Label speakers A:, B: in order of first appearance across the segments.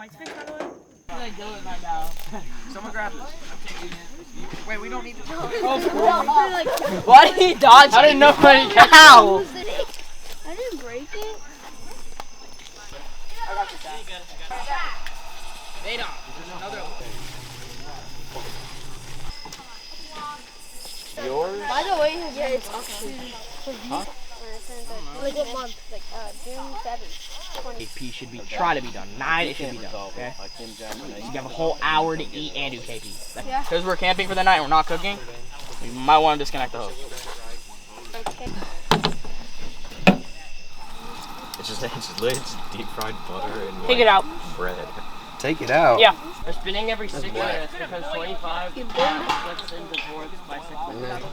A: spice fish, by the way?
B: I do it right now.
C: Someone grab this. Wait, we don't need to.
B: Why did he dodge? I didn't know where he got. Ow!
D: I didn't break it.
B: I got this. Vadon. Another one.
C: Yours?
D: By the way, yeah, it's actually.
C: Huh?
D: Like what month? Like June 7th.
B: KP should be try to be done. 9 it should be done. Okay. You have a whole hour to eat and do KP. Because we're camping for the night and we're not cooking, you might want to disconnect the hose.
D: Okay.
E: It's just deep fried butter and
B: Take it out.
E: bread.
C: Take it out.
B: Yeah. We're spinning every 6 minutes because 25 splits into fourths by 6 minutes.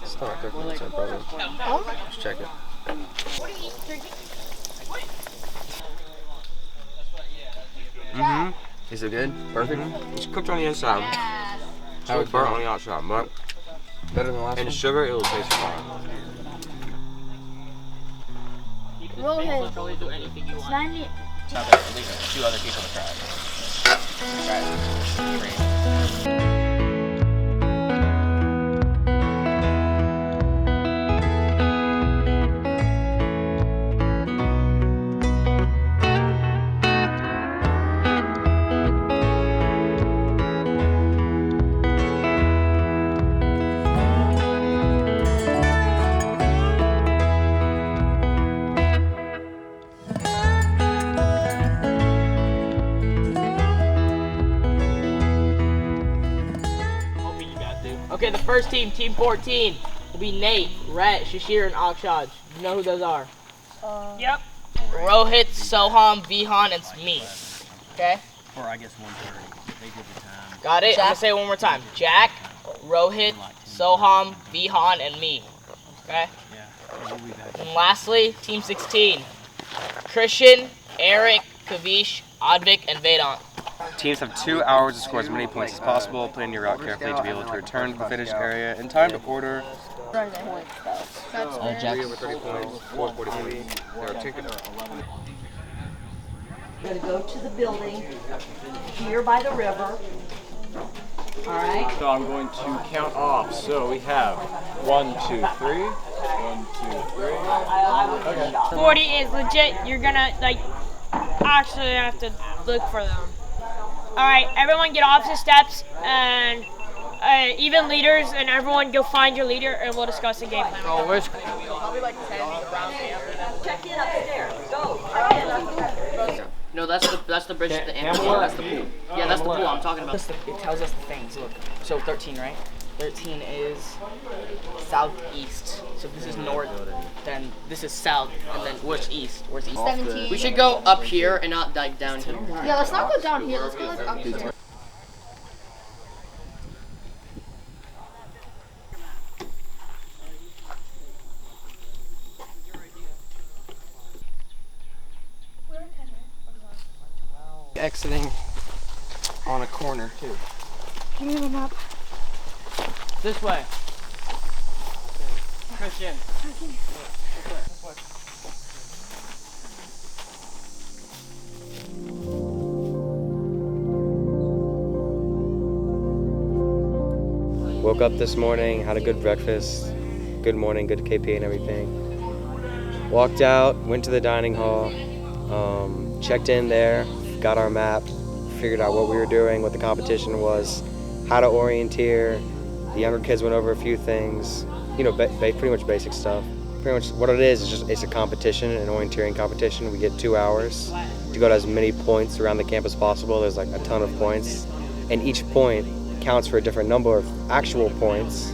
C: It's not 30%, probably. Just check it. Is it good? Perfect?
E: It's cooked on the inside.
C: How
E: It's burnt on the outside, but
C: better than the last
E: in
C: one?
E: sugar it'll taste fine.
D: Roll his.
B: Do anything you want.
D: At
B: least 2 other people to try it. Try it. Okay, the first team, Team 14, will be Nate, Rhett, Shashir, and Akshaj. You know who those are?
A: Yep.
B: Rohit, Soham, Vihan, and me. Okay?
F: Or I guess 1:30. They did the time.
B: Got it? I'm gonna say it one more time. Jack, Rohit, Soham, Vihan, and me. Okay?
F: Yeah. We'll be back.
B: And lastly, Team 16, Christian, Eric, Kavish, Advik, and Vedant.
C: Teams have 2 hours to score as many points as possible. Plan your route carefully to be able to return to the finish area in time to order.
B: Jack.
C: 3 over 30 points, 440. There are tickets.
G: We're going to go to the building here by the river. All right.
E: So I'm going to count off. So we have 1, 2, 3. 1, 2, 3. Okay.
A: 40 is legit. You're gonna, like, actually have to look for them. Alright, everyone get opposite steps and even leaders, and everyone go find your leader and we'll discuss the game plan.
B: Oh, where's
A: Probably like 10 around here.
G: Check in upstairs. Go.
B: No, that's the bridge to the amphitheater. That's the pool. Yeah, that's the pool I'm talking about. It tells us the things. Look. So 13, right? 13 is southeast. So this is north, then this is south, and then where's east? Where's east?
D: 17.
B: We should go up here and not like down here.
D: Yeah, let's not go down here. Let's go like up here.
C: Exiting on a corner, too.
D: Give me the map.
B: This way. Christian.
C: Woke up this morning, had a good breakfast, good morning, good KP and everything. Walked out, went to the dining hall, checked in there, got our map, figured out what we were doing, what the competition was, how to orienteer. The younger kids went over a few things, you know, pretty much basic stuff. Pretty much what it is just it's a competition, an orienteering competition. We get 2 hours to go to as many points around the camp as possible. There's like a ton of points, and each point counts for a different number of actual points.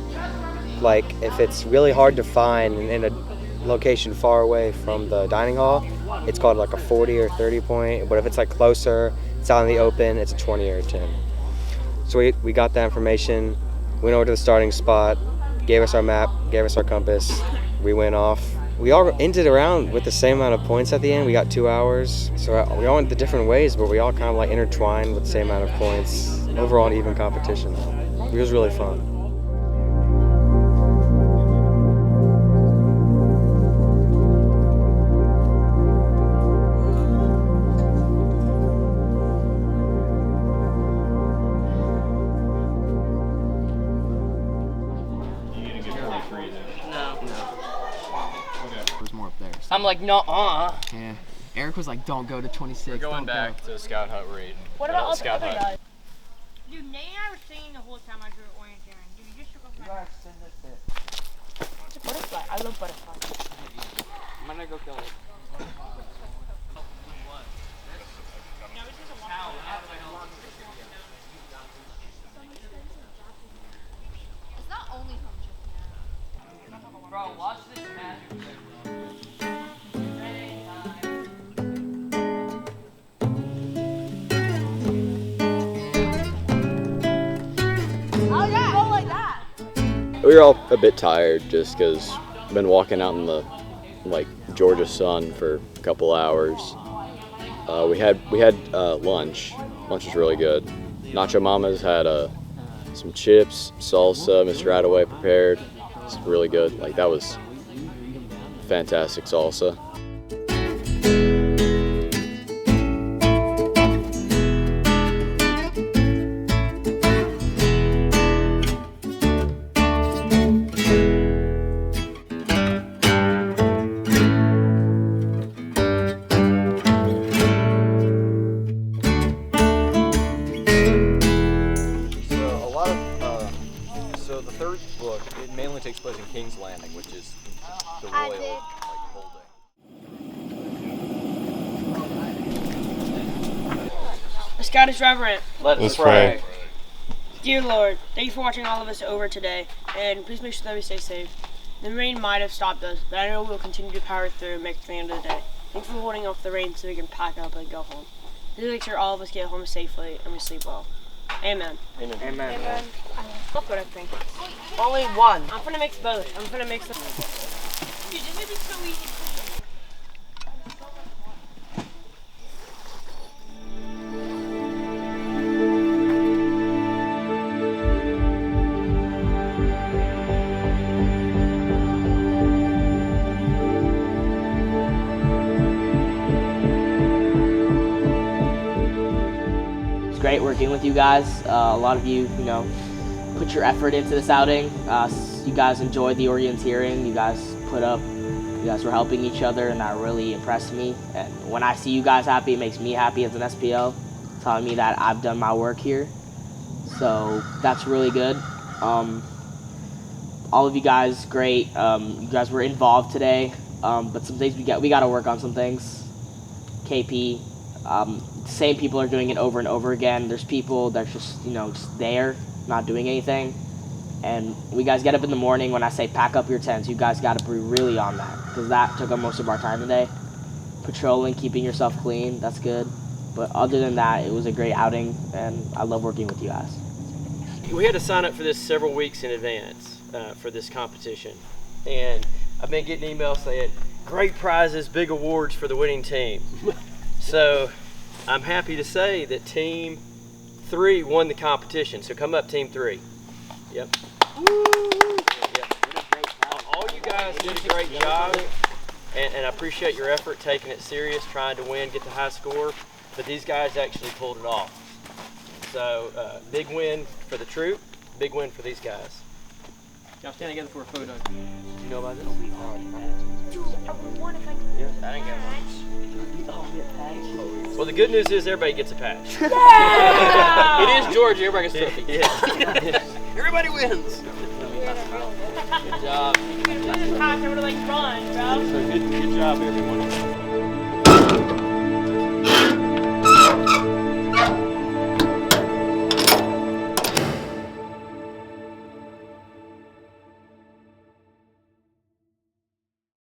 C: Like if it's really hard to find in a location far away from the dining hall, it's called like a 40 or 30 point, but if it's like closer, it's out in the open, it's a 20 or a 10. So we got that information, went over to the starting spot, gave us our map, gave us our compass, we went off. We all ended around with the same amount of points at the end. We got 2 hours, so we all went the different ways, but we all kind of like intertwined with the same amount of points. Overall, an even competition. It was really fun.
B: I'm like, no, Yeah. Eric was like, don't go to 26.
E: We're going
B: don't
E: back
B: go.
E: to Scout Hut raid.
A: What about all the
E: Scout
A: other
E: Hut?
A: guys? Dude, Nate and I were singing the whole time I drew orienteering. Dude, you just took off my hat. It's a butterfly. I love butterflies.
B: I'm gonna go kill it.
D: It's not only home chicken.
B: Bro, watch this magic.
D: Oh yeah, go like that.
H: We were all a bit tired just because been walking out in the Georgia sun for a couple hours. We had lunch. Lunch was really good. Nacho Mama's had some chips, salsa. Mr. Radaway prepared. It's really good. Like that was fantastic salsa.
E: So the third book, it mainly takes place in King's Landing, which is the royal holding.
A: Scottish Reverend.
E: Let's pray.
A: Dear Lord, thank you for watching all of us over today, and please make sure that we stay safe. The rain might have stopped us, but I know we'll continue to power through and make it to the end of the day. Thanks for holding off the rain so we can pack up and go home. Please make sure all of us get home safely and we sleep well. Amen.
B: Amen.
A: Amen. That's what I think.
B: Only one.
A: I'm gonna mix both. I'm gonna mix them. Dude, this would be so easy.
B: It's great working with you guys. A lot of you, put your effort into this outing. You guys enjoyed the orienteering. You guys were helping each other, and that really impressed me. And when I see you guys happy, it makes me happy as an SPO, telling me that I've done my work here. So that's really good. All of you guys, great. You guys were involved today, but some things we got to work on some things. KP. Same people are doing it over and over again. There's people that are just there, not doing anything. And we guys get up in the morning when I say pack up your tents. You guys got to be really on that, because that took up most of our time today. Patrolling, keeping yourself clean, that's good. But other than that, it was a great outing, and I love working with you guys.
I: We had to sign up for this several weeks in advance for this competition. And I've been getting emails saying, great prizes, big awards for the winning team. So I'm happy to say that Team 3 won the competition. So come up, Team 3. Yep. Yep. All you guys did a great job, and I appreciate your effort, taking it serious, trying to win, get the high score. But these guys actually pulled it off. So big win for the troop, big win for these guys.
B: Y'all stand together for a photo.
I: You know about this?
A: Dude, I would want if I
I: Yeah, I didn't get one. Well, the good news is everybody gets a patch.
A: Yeah!
B: It is Georgia, everybody gets a trophy.
I: Yeah.
B: Everybody wins.
A: Good job. If you didn't do this patch, I would have run, bro.
E: So good job, everyone.